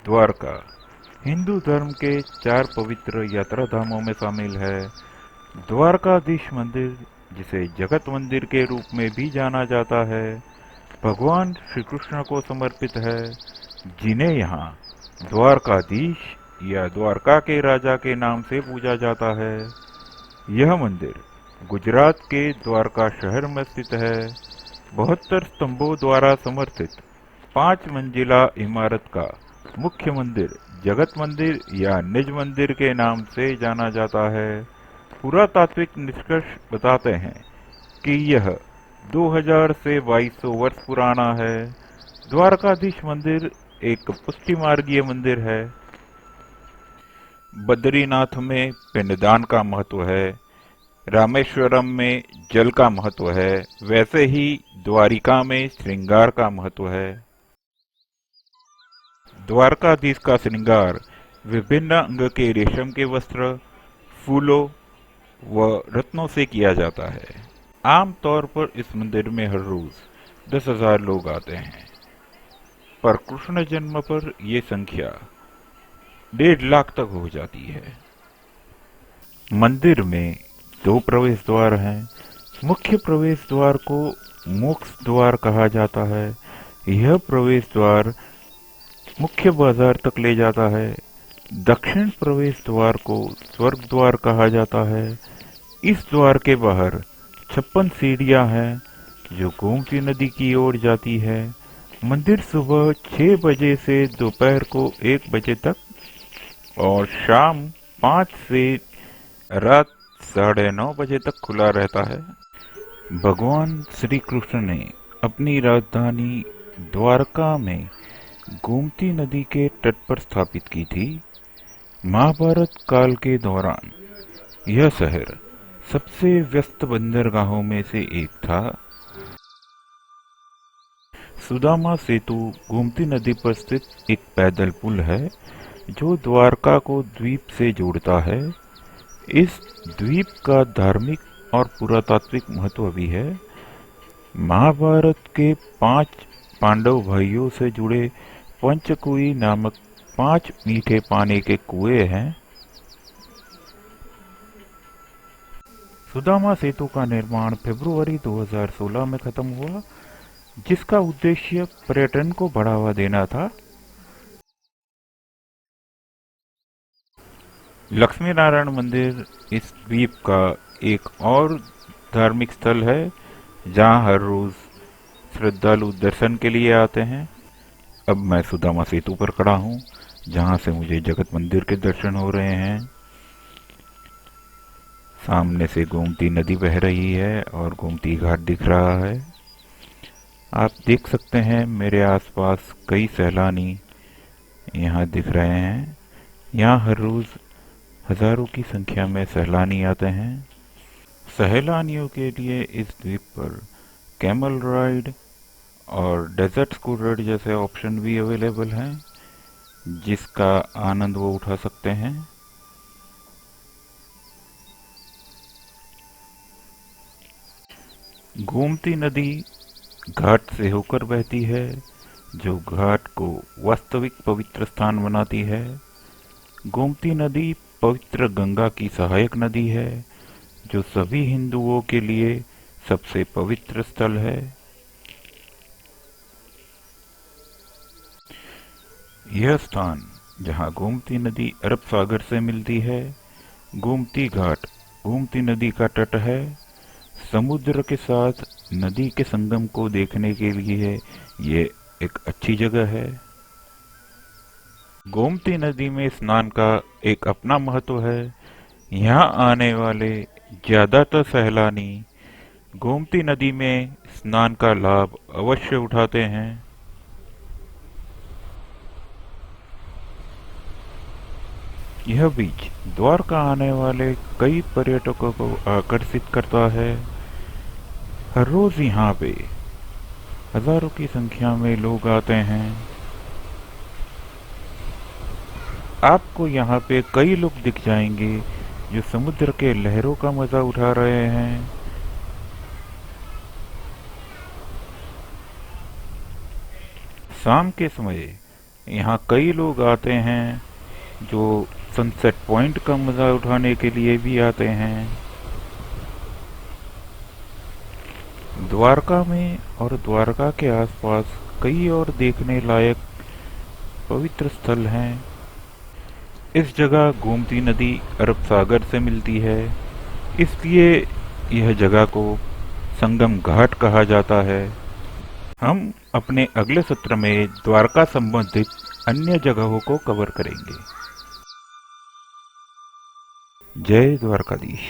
द्वारका हिंदू धर्म के 4 पवित्र यात्रा धामों में शामिल है। द्वारकाधीश मंदिर, जिसे जगत मंदिर के रूप में भी जाना जाता है, भगवान श्री कृष्ण को समर्पित है, जिन्हें यहाँ द्वारकाधीश या द्वारका के राजा के नाम से पूजा जाता है। यह मंदिर गुजरात के द्वारका शहर में स्थित है। 72 स्तंभों द्वारा समर्थित 5 मंजिला इमारत का मुख्य मंदिर जगत मंदिर या निज मंदिर के नाम से जाना जाता है। पुरातात्विक निष्कर्ष बताते हैं कि यह 2000 से 2200 वर्ष पुराना है। द्वारकाधीश मंदिर एक पुष्टि मार्गीय मंदिर है। बद्रीनाथ में पिंडदान का महत्व है, रामेश्वरम में जल का महत्व है, वैसे ही द्वारिका में श्रृंगार का महत्व है। द्वारकाधीश का श्रृंगार विभिन्न अंग के रेशम के वस्त्र, फूलों व रत्नों से किया जाता है। आमतौर पर इस मंदिर में हर रोज 10,000 लोग आते हैं, पर कृष्ण जन्म पर ये संख्या 1.5 लाख तक हो जाती है। मंदिर में 2 प्रवेश द्वार हैं। मुख्य प्रवेश द्वार को मोक्ष द्वार कहा जाता है। यह प्रवेश द्वार मुख्य बाजार तक ले जाता है। दक्षिण प्रवेश द्वार को स्वर्ग द्वार कहा जाता है। इस द्वार के बाहर 56 सीढ़ियां हैं जो गोमती नदी की ओर जाती है। मंदिर सुबह 6 बजे से दोपहर को 1 बजे तक और शाम 5 से रात 9:30 बजे तक खुला रहता है। भगवान श्री कृष्ण ने अपनी राजधानी द्वारका में गोमती नदी के तट पर स्थापित की थी। महाभारत काल के दौरान यह शहर सबसे व्यस्त बंदरगाहों में से एक था। सुदामा सेतु गोमती नदी पर स्थित एक पैदल पुल है जो द्वारका को द्वीप से जोड़ता है। इस द्वीप का धार्मिक और पुरातात्विक महत्व भी है। महाभारत के 5 पांडव भाइयों से जुड़े पंचकुई नामक 5 मीठे पानी के कुएं हैं। सुदामा सेतु का निर्माण फरवरी 2016 में खत्म हुआ, जिसका उद्देश्य पर्यटन को बढ़ावा देना था। लक्ष्मी नारायण मंदिर इस द्वीप का एक और धार्मिक स्थल है जहां हर रोज श्रद्धालु दर्शन के लिए आते हैं। अब मैं सुदामा सेतु पर खड़ा हूं, जहां से मुझे जगत मंदिर के दर्शन हो रहे हैं। सामने से गोमती नदी बह रही है और गोमती घाट दिख रहा है। आप देख सकते हैं मेरे आसपास कई सैलानी यहाँ दिख रहे हैं। यहाँ हर रोज हजारों की संख्या में सैलानी आते हैं। सैलानियों के लिए इस द्वीप पर कैमल राइड और डेजर्ट स्कूटर जैसे ऑप्शन भी अवेलेबल हैं, जिसका आनंद वो उठा सकते हैं। गोमती नदी घाट से होकर बहती है, जो घाट को वास्तविक पवित्र स्थान बनाती है। गोमती नदी पवित्र गंगा की सहायक नदी है, जो सभी हिंदुओं के लिए सबसे पवित्र स्थल है। यह स्थान जहां गोमती नदी अरब सागर से मिलती है। गोमती घाट गोमती नदी का तट है। समुद्र के साथ नदी के संगम को देखने के लिए ये एक अच्छी जगह है। गोमती नदी में स्नान का एक अपना महत्व है। यहाँ आने वाले ज्यादातर सैलानी गोमती नदी में स्नान का लाभ अवश्य उठाते हैं। यह बीच द्वारका आने वाले कई पर्यटकों को आकर्षित करता है। हर रोज यहाँ पे हजारों की संख्या में लोग आते हैं। आपको यहाँ पे कई लोग दिख जाएंगे जो समुद्र के लहरों का मजा उठा रहे हैं। शाम के समय यहाँ कई लोग आते हैं जो सनसेट पॉइंट का मजा उठाने के लिए भी आते हैं। द्वारका में और द्वारका के आसपास कई और देखने लायक पवित्र स्थल हैं। इस जगह गोमती नदी अरब सागर से मिलती है, इसलिए यह जगह को संगम घाट कहा जाता है। हम अपने अगले सत्र में द्वारका संबंधित अन्य जगहों को कवर करेंगे। जय द्वारकाधीश।